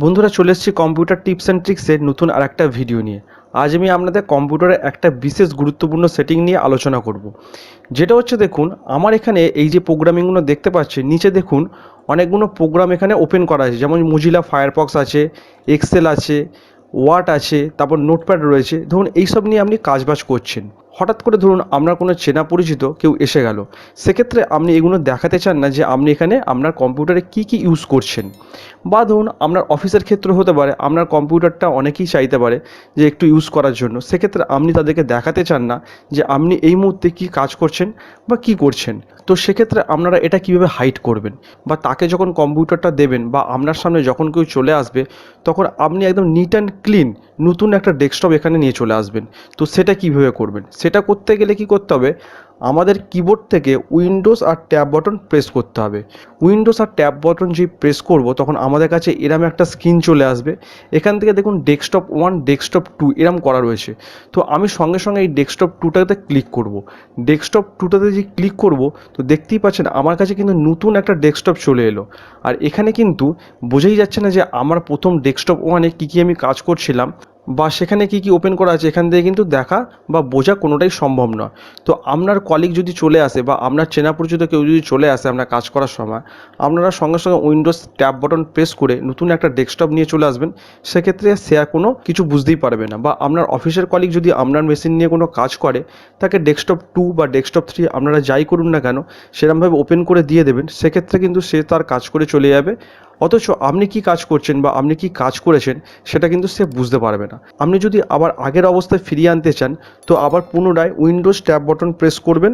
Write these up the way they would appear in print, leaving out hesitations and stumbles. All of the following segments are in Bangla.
বন্ধুরা চলে এসেছি কম্পিউটার টিপস অ্যান্ড ট্রিক্সের নতুন আর একটা ভিডিও নিয়ে। আজ আমি আপনাদের কম্পিউটারে একটা বিশেষ গুরুত্বপূর্ণ সেটিং নিয়ে আলোচনা করব। যেটা হচ্ছে দেখুন আমার এখানে এই যে প্রোগ্রামিংগুলো দেখতে পাচ্ছেন নিচে দেখুন অনেকগুলো প্রোগ্রাম এখানে ওপেন করা আছে, যেমন মোজিলা ফায়ারফক্স আছে, এক্সেল আছে, ওয়ার্ড আছে, তারপর নোটপ্যাড রয়েছে। ধরুন এইসব নিয়ে আপনি কাজবাজ করছেন, হঠাৎ করে ধরুন আপনার কোনো চেনা পরিচিত কেউ এসে গেল, সেক্ষেত্রে আপনি এগুলো দেখাতে চান না যে আপনি এখানে আপনার কম্পিউটারে কি কি ইউজ করছেন। বা ধরুন আপনার অফিসের ক্ষেত্রে হতে পারে, আপনার কম্পিউটারটা অনেকেই চাইতে পারে যে একটু ইউজ করার জন্য, সেক্ষেত্রে আপনি তাদেরকে দেখাতে চান না যে আপনি এই মুহূর্তে কি কাজ করছেন বা কি করছেন। তো সেক্ষেত্রে আপনারা এটা কিভাবে হাইড করবেন, বা তাকে যখন কম্পিউটারটা দেবেন বা আপনার সামনে যখন কেউ চলে আসবে তখন আপনি একদম নিট অ্যান্ড ক্লিন নতুন একটা ডেস্কটপ এখানে নিয়ে চলে আসবেন। তো সেটা কিভাবে করবেন, সেটা করতে গেলে কি করতে হবে, আমাদের কিবোর্ড থেকে উইন্ডোজ আর ট্যাব বাটন প্রেস করতে হবে। উইন্ডোজ আর ট্যাব বাটন যেই প্রেস করব তখন আমাদের কাছে এরম একটা স্ক্রিন চলে আসবে। এখান থেকে দেখুন ডেস্কটপ 1 ডেস্কটপ 2 এরম করা রয়েছে। তো আমি সঙ্গে সঙ্গে এই ডেস্কটপ 2টাতে ক্লিক করব। ডেস্কটপ 2টাতে যে ক্লিক করব তো দেখতেই পাচ্ছেন আমার কাছে কিন্তু নতুন একটা ডেস্কটপ চলে এলো। আর এখানে কিন্তু বোঝাই যাচ্ছে না যে আমার প্রথম ডেস্কটপ 1-এ কী কী আমি কাজ করছিলাম বা সেখানে কি কি ওপেন করা আছে, এখান থেকে কিন্তু দেখা বা বোঝা কোনোটাই সম্ভব নয়। তো আপনার কলিগ যদি চলে আসে বা আপনার চেনা পরিচিত কেউ যদি চলে আসে আপনার কাজ করার সময়, আপনারা সঙ্গে সঙ্গে উইন্ডোজ ট্যাব বাটন প্রেস করে নতুন একটা ডেস্কটপ নিয়ে চলে আসবেন। সেক্ষেত্রে সে আর কোনো কিছু বুঝতেই পারবে না। বা আপনার অফিসের কলিগ যদি আপনার মেশিন নিয়ে কোনো কাজ করে, তাকে ডেস্কটপ 2 বা ডেস্কটপ 3 আপনারা যাই করুন না কেন সেরকমভাবে ওপেন করে দিয়ে দেবেন, সেক্ষেত্রে কিন্তু সে তার কাজ করে চলে যাবে। অথচ আপনি কি কাজ করছেন বা আপনি কি কাজ করেছেন সেটা কিন্তু সে বুঝতে পারবে না। আপনি যদি আবার আগের অবস্থায় ফিরিয়ে আনতে চান তো আবার পুনরায় উইন্ডোজ ট্যাব বাটন প্রেস করবেন।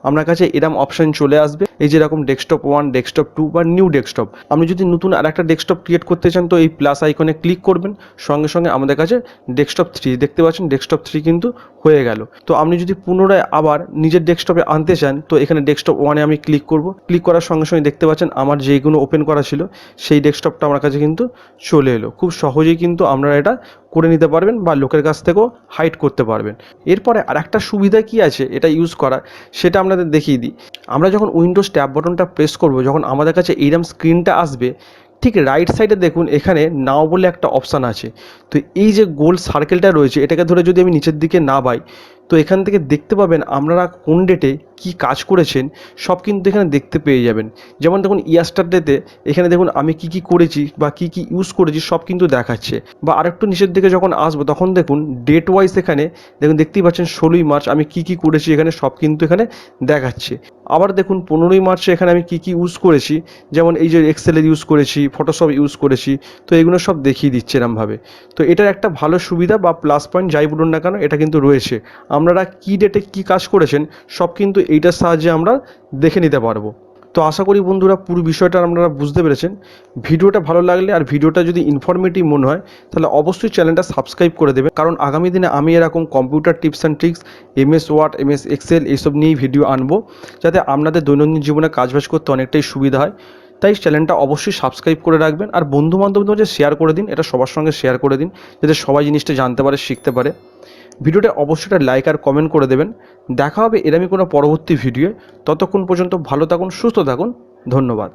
আপনার কাছে এরম অপশান চলে আসবে, এই যেরকম ডেস্কটপ 1 ডেস্কটপ 2 বা নিউ ডেস্কটপ। আপনি যদি নতুন আর একটা ডেস্কটপ ক্রিয়েট করতে চান তো এই প্লাস আইকনে ক্লিক করবেন, সঙ্গে সঙ্গে আমাদের কাছে ডেস্কটপ 3 দেখতে পাচ্ছেন, ডেস্কটপ 3 কিন্তু হয়ে গেল। তো আপনি যদি পুনরায় আবার নিজের ডেস্কটপে আনতে চান তো এখানে ডেস্কটপ 1-এ আমি ক্লিক করব। ক্লিক করার সঙ্গে সঙ্গে দেখতে পাচ্ছেন আমার যেইগুলো ওপেন করা ছিল সেই ডেস্কটপটা আমার কাছে কিন্তু চলে এলো। খুব সহজেই কিন্তু আপনারা এটা করে নিতে পারবেন বা লোকের কাছ থেকেও হাইড করতে পারবেন। এরপরে আর একটা সুবিধা কি আছে এটা ইউজ করার, সেটা আপনাদের দেখিয়ে দিই। আমরা যখন উইন্ডোজ ট্যাব বাটনটা প্রেস করব, যখন আমাদের কাছে এইরকম স্ক্রিনটা আসবে, ঠিক রাইট সাইডে দেখুন এখানে নাও বলে একটা অপশান আছে। তো এই যে গোল সার্কেলটা রয়েছে এটাকে ধরে যদি আমি নিচের দিকে নামাই তো এখান থেকে দেখতে পাবেন আপনারা কোন ডেটে কি কাজ করেছেন সব কিন্তু এখানে দেখতে পেয়ে যাবেন। যেমন দেখুন ইয়াস্টারডেতে এখানে দেখুন আমি কি কি করেছি বা কি কি ইউজ করেছি সব কিন্তু দেখাচ্ছে। বা আরেকটু নিচের দিকে যখন আসবো তখন দেখুন ডেট ওয়াইজ এখানে দেখুন দেখতেই পাচ্ছেন 16ই মার্চ আমি কি কি করেছি এখানে সব কিন্তু এখানে দেখাচ্ছে। আবার দেখুন 15ই মার্চে এখানে আমি কি কি ইউজ করেছি, যেমন এই যে এক্সেলের ইউজ করেছি, ফটোশপ ইউজ করেছি, তো এগুলো সব দেখিয়ে দিচ্ছে এরমভাবে। তো এটার একটা ভালো সুবিধা বা প্লাস পয়েন্ট যাই বলুন না কেন এটা কিন্তু রয়েছে। আপনারা কী ডেটে কী কাজ করেছেন সব কিন্তু এইটার সাহায্যে আমরা দেখে নিতে পারবো। তো আশা করি বন্ধুরা পুরো বিষয়টা আপনারা বুঝতে পেরেছেন। ভিডিওটা ভালো লাগলে আর ভিডিওটা যদি ইনফরমেটিভ মনে হয় তাহলে অবশ্যই চ্যানেলটা সাবস্ক্রাইব করে দেবেন, কারণ আগামী দিনে আমি এরকম computer tips and tricks, MS Word, MS Excel এইসব নিয়েই ভিডিও আনবো, যাতে আপনাদের দৈনন্দিন জীবনে কাজবাজ করতে অনেকটাই সুবিধা হয়। তাই চ্যানেলটা অবশ্যই সাবস্ক্রাইব করে রাখবেন আর বন্ধুবান্ধবদের মধ্যে শেয়ার করে দিন, এটা সবার সঙ্গে শেয়ার করে দিন যাতে সবাই জিনিসটা জানতে পারে, শিখতে পারে। ভিডিওটা অবশ্যই একটা লাইক আর কমেন্ট করে দেবেন। দেখা হবে এরকমই কোনো পরবর্তী ভিডিও। ততক্ষণ পর্যন্ত ভালো থাকুন, সুস্থ থাকুন, ধন্যবাদ।